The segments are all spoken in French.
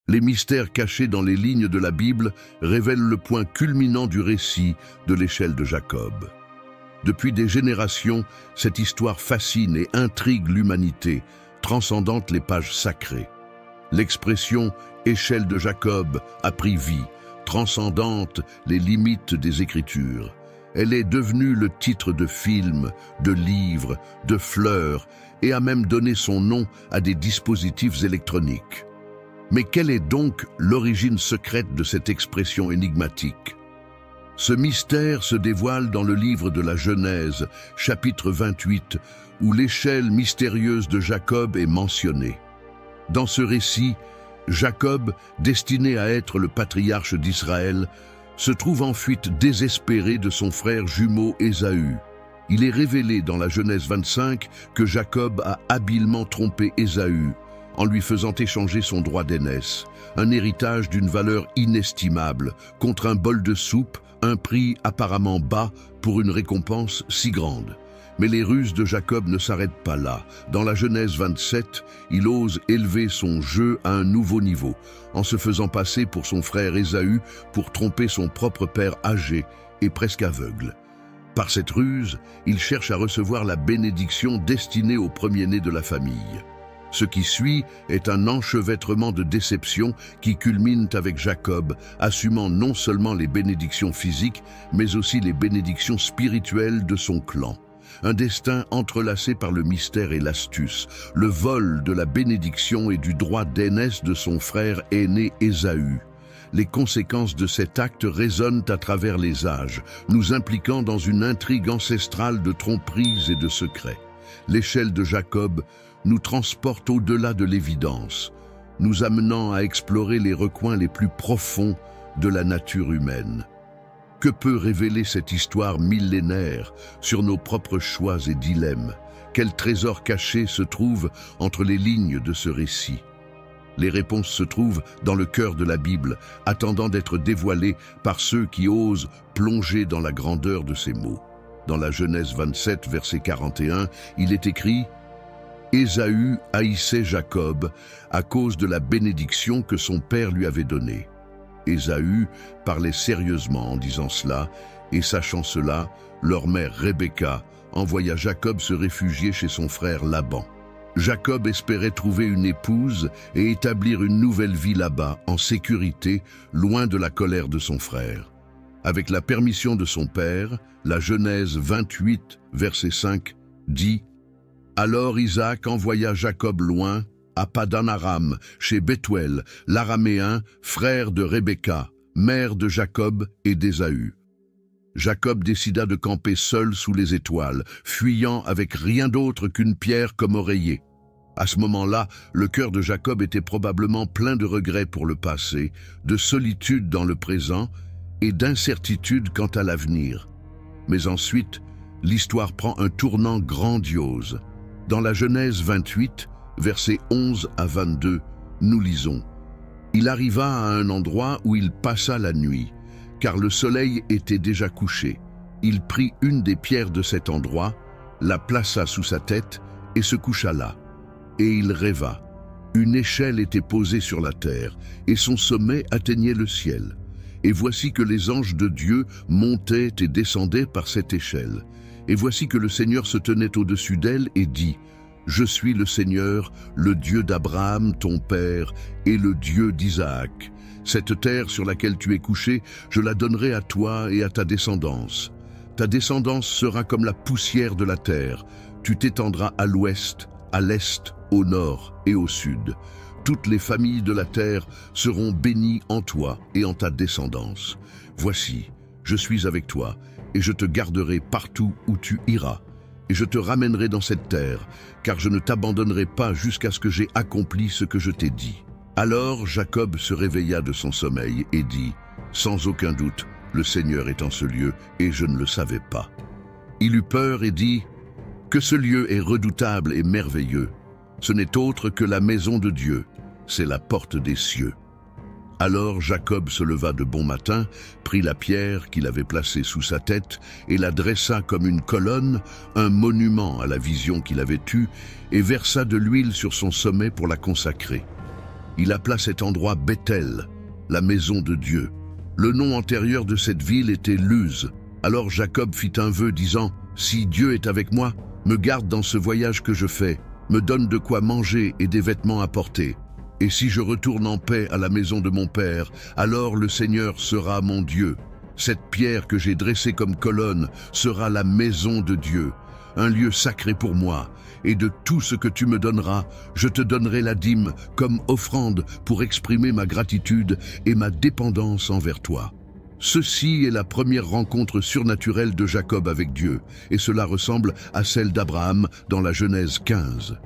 Les mystères cachés dans les lignes de la Bible révèlent le point culminant du récit de l'échelle de Jacob. Depuis des générations, cette histoire fascine et intrigue l'humanité, transcendant les pages sacrées. L'expression « échelle de Jacob » a pris vie, transcendante les limites des Écritures. Elle est devenue le titre de films, de livres, de fleurs et a même donné son nom à des dispositifs électroniques. Mais quelle est donc l'origine secrète de cette expression énigmatique? Ce mystère se dévoile dans le livre de la Genèse, chapitre 28, où l'échelle mystérieuse de Jacob est mentionnée. Dans ce récit, Jacob, destiné à être le patriarche d'Israël, se trouve en fuite désespérée de son frère jumeau Ésaü. Il est révélé dans la Genèse 25 que Jacob a habilement trompé Ésaü, en lui faisant échanger son droit d'aînesse, un héritage d'une valeur inestimable, contre un bol de soupe, un prix apparemment bas pour une récompense si grande. Mais les ruses de Jacob ne s'arrêtent pas là. Dans la Genèse 27, il ose élever son jeu à un nouveau niveau, en se faisant passer pour son frère Ésaü pour tromper son propre père âgé et presque aveugle. Par cette ruse, il cherche à recevoir la bénédiction destinée au premier-né de la famille. Ce qui suit est un enchevêtrement de déceptions qui culmine avec Jacob, assumant non seulement les bénédictions physiques, mais aussi les bénédictions spirituelles de son clan. Un destin entrelacé par le mystère et l'astuce, le vol de la bénédiction et du droit d'aînesse de son frère aîné Ésaü. Les conséquences de cet acte résonnent à travers les âges, nous impliquant dans une intrigue ancestrale de tromperies et de secrets. L'échelle de Jacob nous transporte au-delà de l'évidence, nous amenant à explorer les recoins les plus profonds de la nature humaine. Que peut révéler cette histoire millénaire sur nos propres choix et dilemmes? Quel trésor caché se trouve entre les lignes de ce récit? Les réponses se trouvent dans le cœur de la Bible, attendant d'être dévoilées par ceux qui osent plonger dans la grandeur de ces mots. Dans la Genèse 27, verset 41, il est écrit « Ésaü haïssait Jacob à cause de la bénédiction que son père lui avait donnée. » Ésaü parlait sérieusement en disant cela, et sachant cela, leur mère Rebecca envoya Jacob se réfugier chez son frère Laban. Jacob espérait trouver une épouse et établir une nouvelle vie là-bas, en sécurité, loin de la colère de son frère. Avec la permission de son père, la Genèse 28, verset 5, dit « Alors Isaac envoya Jacob loin, à Padan-Aram, chez Bethuel, l'Araméen, frère de Rebecca, mère de Jacob et d'Ésaü. Jacob décida de camper seul sous les étoiles, fuyant avec rien d'autre qu'une pierre comme oreiller. À ce moment-là, le cœur de Jacob était probablement plein de regrets pour le passé, de solitude dans le présent et d'incertitude quant à l'avenir. Mais ensuite, l'histoire prend un tournant grandiose. Dans la Genèse 28, versets 11 à 22, nous lisons « Il arriva à un endroit où il passa la nuit, car le soleil était déjà couché. Il prit une des pierres de cet endroit, la plaça sous sa tête et se coucha là. Et il rêva. Une échelle était posée sur la terre, et son sommet atteignait le ciel. Et voici que les anges de Dieu montaient et descendaient par cette échelle. Et voici que le Seigneur se tenait au-dessus d'elle et dit « Je suis le Seigneur, le Dieu d'Abraham, ton père, et le Dieu d'Isaac. Cette terre sur laquelle tu es couché, je la donnerai à toi et à ta descendance. Ta descendance sera comme la poussière de la terre. Tu t'étendras à l'ouest, à l'est, au nord et au sud. Toutes les familles de la terre seront bénies en toi et en ta descendance. Voici, je suis avec toi, et je te garderai partout où tu iras. Et je te ramènerai dans cette terre, car je ne t'abandonnerai pas jusqu'à ce que j'aie accompli ce que je t'ai dit. » Alors Jacob se réveilla de son sommeil et dit « Sans aucun doute, le Seigneur est en ce lieu, et je ne le savais pas. » Il eut peur et dit « Que ce lieu est redoutable et merveilleux. Ce n'est autre que la maison de Dieu, c'est la porte des cieux. » Alors Jacob se leva de bon matin, prit la pierre qu'il avait placée sous sa tête et la dressa comme une colonne, un monument à la vision qu'il avait eue, et versa de l'huile sur son sommet pour la consacrer. Il appela cet endroit Bethel, la maison de Dieu. Le nom antérieur de cette ville était Luz. Alors Jacob fit un vœu disant, « Si Dieu est avec moi, me garde dans ce voyage que je fais, me donne de quoi manger et des vêtements à porter. Et si je retourne en paix à la maison de mon père, alors le Seigneur sera mon Dieu. Cette pierre que j'ai dressée comme colonne sera la maison de Dieu, un lieu sacré pour moi. Et de tout ce que tu me donneras, je te donnerai la dîme comme offrande pour exprimer ma gratitude et ma dépendance envers toi. » Ceci est la première rencontre surnaturelle de Jacob avec Dieu, et cela ressemble à celle d'Abraham dans la Genèse 15.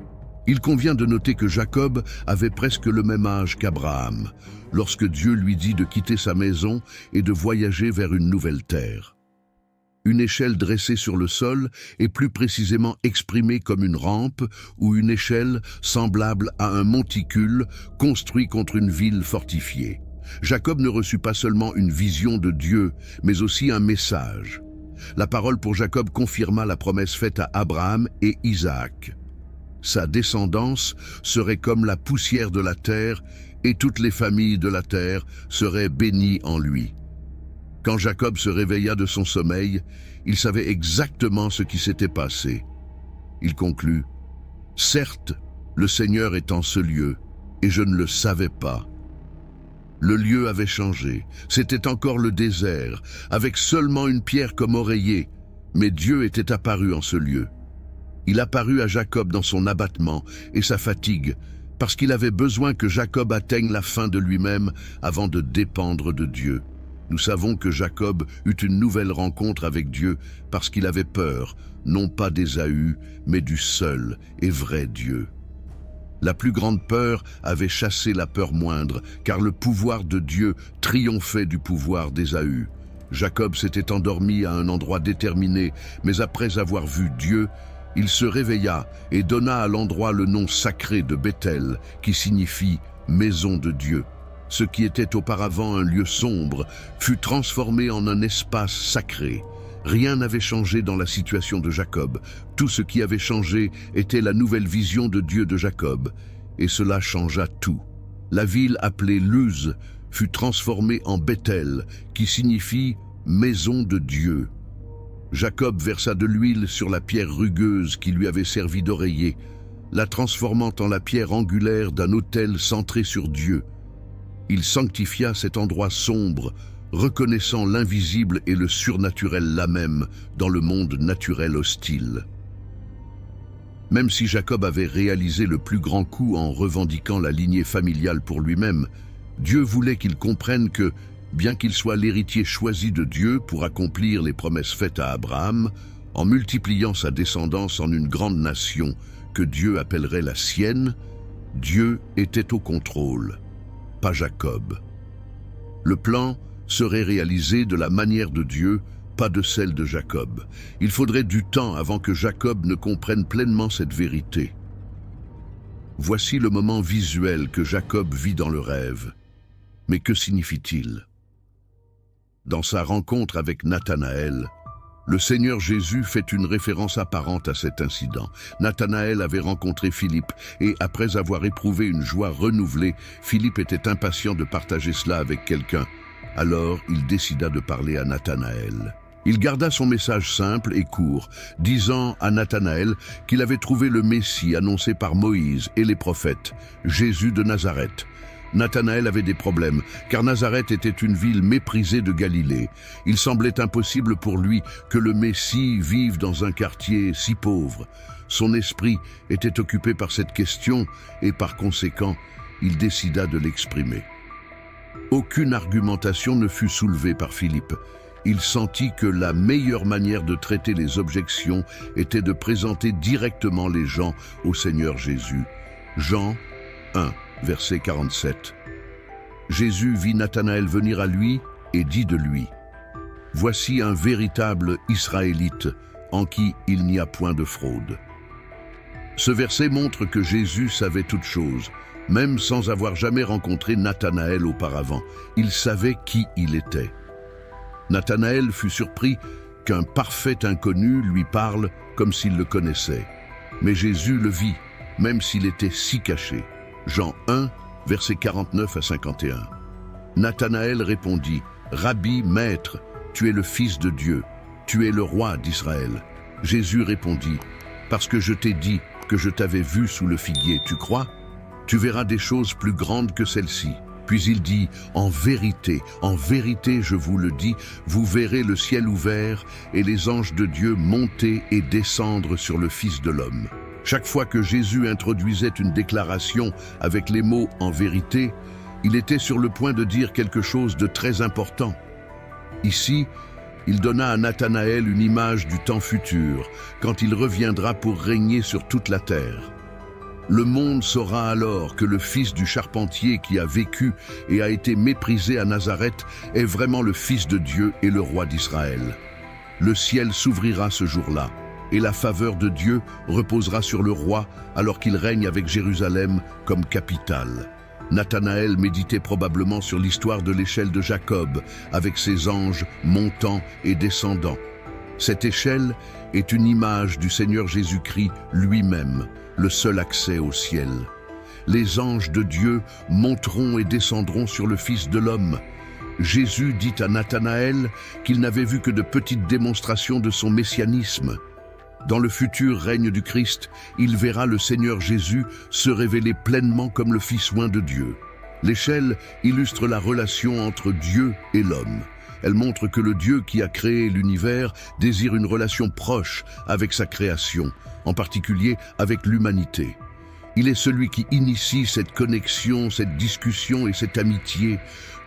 Il convient de noter que Jacob avait presque le même âge qu'Abraham, lorsque Dieu lui dit de quitter sa maison et de voyager vers une nouvelle terre. Une échelle dressée sur le sol est plus précisément exprimée comme une rampe ou une échelle semblable à un monticule construit contre une ville fortifiée. Jacob ne reçut pas seulement une vision de Dieu, mais aussi un message. La parole pour Jacob confirma la promesse faite à Abraham et Isaac. Sa descendance serait comme la poussière de la terre, et toutes les familles de la terre seraient bénies en lui. Quand Jacob se réveilla de son sommeil, il savait exactement ce qui s'était passé. Il conclut, « Certes, le Seigneur est en ce lieu, et je ne le savais pas. » Le lieu avait changé, c'était encore le désert, avec seulement une pierre comme oreiller, mais Dieu était apparu en ce lieu. Il apparut à Jacob dans son abattement et sa fatigue, parce qu'il avait besoin que Jacob atteigne la fin de lui-même avant de dépendre de Dieu. Nous savons que Jacob eut une nouvelle rencontre avec Dieu parce qu'il avait peur, non pas d'Ésaü, mais du seul et vrai Dieu. La plus grande peur avait chassé la peur moindre, car le pouvoir de Dieu triomphait du pouvoir d'Ésaü. Jacob s'était endormi à un endroit déterminé, mais après avoir vu Dieu, il se réveilla et donna à l'endroit le nom sacré de Bethel, qui signifie « maison de Dieu ». Ce qui était auparavant un lieu sombre fut transformé en un espace sacré. Rien n'avait changé dans la situation de Jacob. Tout ce qui avait changé était la nouvelle vision de Dieu de Jacob. Et cela changea tout. La ville appelée Luz fut transformée en Bethel, qui signifie « maison de Dieu ». Jacob versa de l'huile sur la pierre rugueuse qui lui avait servi d'oreiller, la transformant en la pierre angulaire d'un autel centré sur Dieu. Il sanctifia cet endroit sombre, reconnaissant l'invisible et le surnaturel là même dans le monde naturel hostile. Même si Jacob avait réalisé le plus grand coup en revendiquant la lignée familiale pour lui-même, Dieu voulait qu'il comprenne que, bien qu'il soit l'héritier choisi de Dieu pour accomplir les promesses faites à Abraham, en multipliant sa descendance en une grande nation que Dieu appellerait la sienne, Dieu était au contrôle, pas Jacob. Le plan serait réalisé de la manière de Dieu, pas de celle de Jacob. Il faudrait du temps avant que Jacob ne comprenne pleinement cette vérité. Voici le moment visuel que Jacob vit dans le rêve. Mais que signifie-t-il? Dans sa rencontre avec Nathanaël, le Seigneur Jésus fait une référence apparente à cet incident. Nathanaël avait rencontré Philippe et, après avoir éprouvé une joie renouvelée, Philippe était impatient de partager cela avec quelqu'un. Alors, il décida de parler à Nathanaël. Il garda son message simple et court, disant à Nathanaël qu'il avait trouvé le Messie annoncé par Moïse et les prophètes, Jésus de Nazareth. Nathanaël avait des problèmes, car Nazareth était une ville méprisée de Galilée. Il semblait impossible pour lui que le Messie vive dans un quartier si pauvre. Son esprit était occupé par cette question et par conséquent, il décida de l'exprimer. Aucune argumentation ne fut soulevée par Philippe. Il sentit que la meilleure manière de traiter les objections était de présenter directement les gens au Seigneur Jésus. Jean 1, verset 47. Jésus vit Nathanaël venir à lui et dit de lui, « Voici un véritable Israélite en qui il n'y a point de fraude. » Ce verset montre que Jésus savait toutes choses, même sans avoir jamais rencontré Nathanaël auparavant. Il savait qui il était. Nathanaël fut surpris qu'un parfait inconnu lui parle comme s'il le connaissait. Mais Jésus le vit, même s'il était si caché. Jean 1, versets 49 à 51. Nathanaël répondit, « Rabbi, maître, tu es le Fils de Dieu, tu es le roi d'Israël. » Jésus répondit, « Parce que je t'ai dit que je t'avais vu sous le figuier, tu crois? Tu verras des choses plus grandes que celles-ci. » Puis il dit, « En vérité, je vous le dis, vous verrez le ciel ouvert et les anges de Dieu monter et descendre sur le Fils de l'homme. » Chaque fois que Jésus introduisait une déclaration avec les mots « en vérité », il était sur le point de dire quelque chose de très important. Ici, il donna à Nathanaël une image du temps futur, quand il reviendra pour régner sur toute la terre. Le monde saura alors que le fils du charpentier qui a vécu et a été méprisé à Nazareth est vraiment le Fils de Dieu et le roi d'Israël. Le ciel s'ouvrira ce jour-là, et la faveur de Dieu reposera sur le roi alors qu'il règne avec Jérusalem comme capitale. Nathanaël méditait probablement sur l'histoire de l'échelle de Jacob, avec ses anges montant et descendant. Cette échelle est une image du Seigneur Jésus-Christ lui-même, le seul accès au ciel. Les anges de Dieu monteront et descendront sur le Fils de l'homme. Jésus dit à Nathanaël qu'il n'avait vu que de petites démonstrations de son messianisme. Dans le futur règne du Christ, il verra le Seigneur Jésus se révéler pleinement comme le Fils oint de Dieu. L'échelle illustre la relation entre Dieu et l'homme. Elle montre que le Dieu qui a créé l'univers désire une relation proche avec sa création, en particulier avec l'humanité. Il est celui qui initie cette connexion, cette discussion et cette amitié.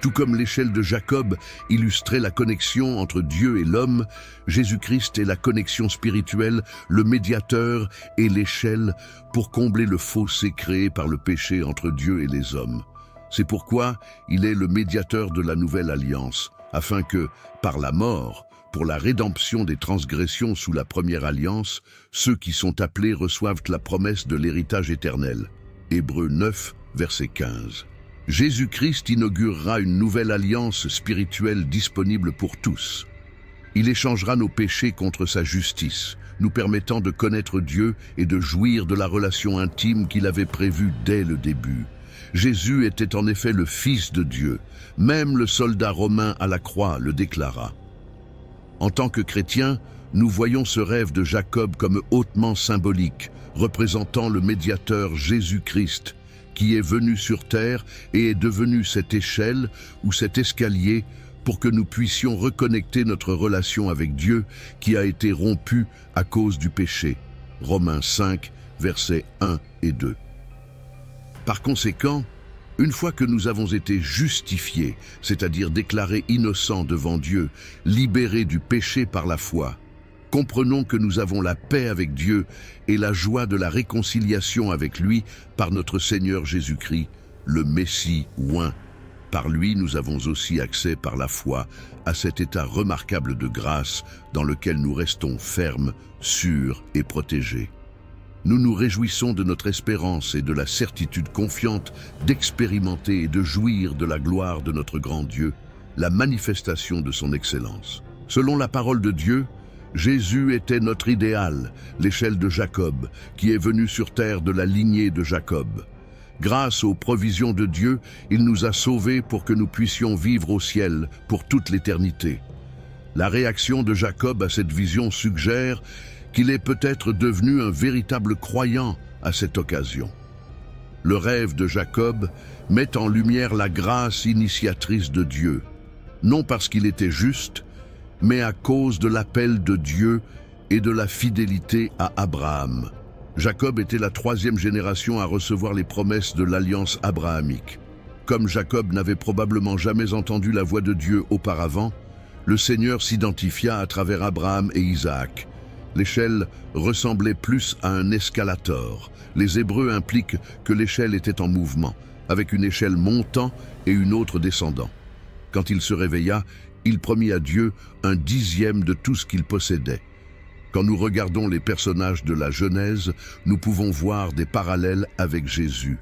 Tout comme l'échelle de Jacob illustrait la connexion entre Dieu et l'homme, Jésus-Christ est la connexion spirituelle, le médiateur et l'échelle pour combler le fossé créé par le péché entre Dieu et les hommes. C'est pourquoi il est le médiateur de la nouvelle alliance, afin que, par la mort, pour la rédemption des transgressions sous la première alliance, ceux qui sont appelés reçoivent la promesse de l'héritage éternel. Hébreux 9, verset 15. Jésus-Christ inaugurera une nouvelle alliance spirituelle disponible pour tous. Il échangera nos péchés contre sa justice, nous permettant de connaître Dieu et de jouir de la relation intime qu'il avait prévue dès le début. Jésus était en effet le Fils de Dieu. Même le soldat romain à la croix le déclara. En tant que chrétiens, nous voyons ce rêve de Jacob comme hautement symbolique, représentant le médiateur Jésus-Christ, qui est venu sur terre et est devenu cette échelle ou cet escalier pour que nous puissions reconnecter notre relation avec Dieu qui a été rompue à cause du péché. Romains 5, versets 1 et 2. Par conséquent, une fois que nous avons été justifiés, c'est-à-dire déclarés innocents devant Dieu, libérés du péché par la foi, comprenons que nous avons la paix avec Dieu et la joie de la réconciliation avec lui par notre Seigneur Jésus-Christ, le Messie oint. Par lui, nous avons aussi accès par la foi à cet état remarquable de grâce dans lequel nous restons fermes, sûrs et protégés. Nous nous réjouissons de notre espérance et de la certitude confiante d'expérimenter et de jouir de la gloire de notre grand Dieu, la manifestation de son excellence. Selon la parole de Dieu, Jésus était notre idéal, l'échelle de Jacob, qui est venu sur terre de la lignée de Jacob. Grâce aux provisions de Dieu, il nous a sauvés pour que nous puissions vivre au ciel pour toute l'éternité. La réaction de Jacob à cette vision suggère qu'il est peut-être devenu un véritable croyant à cette occasion. Le rêve de Jacob met en lumière la grâce initiatrice de Dieu, non parce qu'il était juste, mais à cause de l'appel de Dieu et de la fidélité à Abraham. Jacob était la troisième génération à recevoir les promesses de l'alliance abrahamique. Comme Jacob n'avait probablement jamais entendu la voix de Dieu auparavant, le Seigneur s'identifia à travers Abraham et Isaac. L'échelle ressemblait plus à un escalator. Les Hébreux impliquent que l'échelle était en mouvement, avec une échelle montant et une autre descendant. Quand il se réveilla, il promit à Dieu un dixième de tout ce qu'il possédait. Quand nous regardons les personnages de la Genèse, nous pouvons voir des parallèles avec Jésus.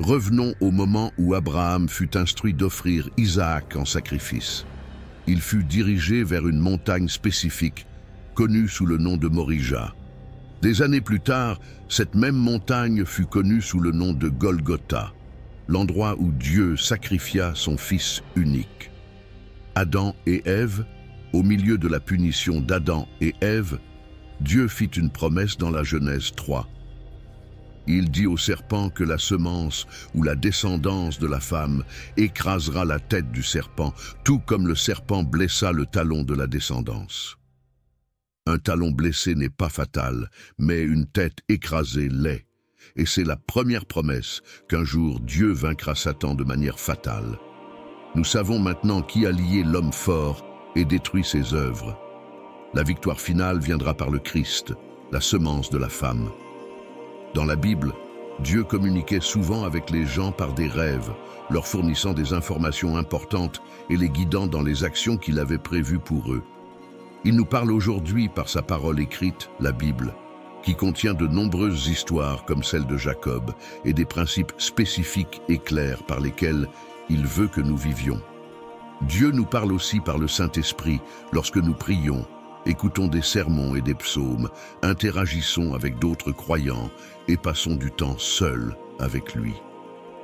Revenons au moment où Abraham fut instruit d'offrir Isaac en sacrifice. Il fut dirigé vers une montagne spécifique, connue sous le nom de Morija. Des années plus tard, cette même montagne fut connue sous le nom de Golgotha. l'endroit où Dieu sacrifia son Fils unique. Adam et Ève, au milieu de la punition d'Adam et Ève, Dieu fit une promesse dans la Genèse 3. Il dit au serpent que la semence ou la descendance de la femme écrasera la tête du serpent, tout comme le serpent blessa le talon de la descendance. Un talon blessé n'est pas fatal, mais une tête écrasée l'est. Et c'est la première promesse qu'un jour Dieu vaincra Satan de manière fatale. Nous savons maintenant qui a lié l'homme fort et détruit ses œuvres. La victoire finale viendra par le Christ, la semence de la femme. Dans la Bible, Dieu communiquait souvent avec les gens par des rêves, leur fournissant des informations importantes et les guidant dans les actions qu'il avait prévues pour eux. Il nous parle aujourd'hui par sa parole écrite, la Bible, qui contient de nombreuses histoires comme celle de Jacob et des principes spécifiques et clairs par lesquels il veut que nous vivions. Dieu nous parle aussi par le Saint-Esprit lorsque nous prions, écoutons des sermons et des psaumes, interagissons avec d'autres croyants et passons du temps seuls avec lui.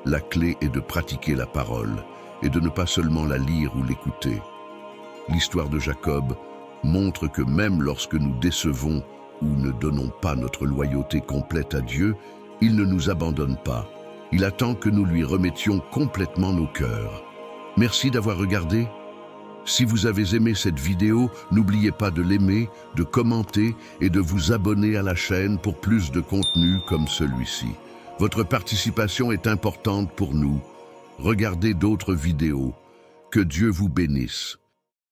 La clé est de pratiquer la parole et de ne pas seulement la lire ou l'écouter. L'histoire de Jacob montre que même lorsque nous décevons ou ne donnons pas notre loyauté complète à Dieu, il ne nous abandonne pas. Il attend que nous lui remettions complètement nos cœurs. Merci d'avoir regardé. Si vous avez aimé cette vidéo, n'oubliez pas de l'aimer, de commenter et de vous abonner à la chaîne pour plus de contenu comme celui-ci. Votre participation est importante pour nous. Regardez d'autres vidéos. Que Dieu vous bénisse.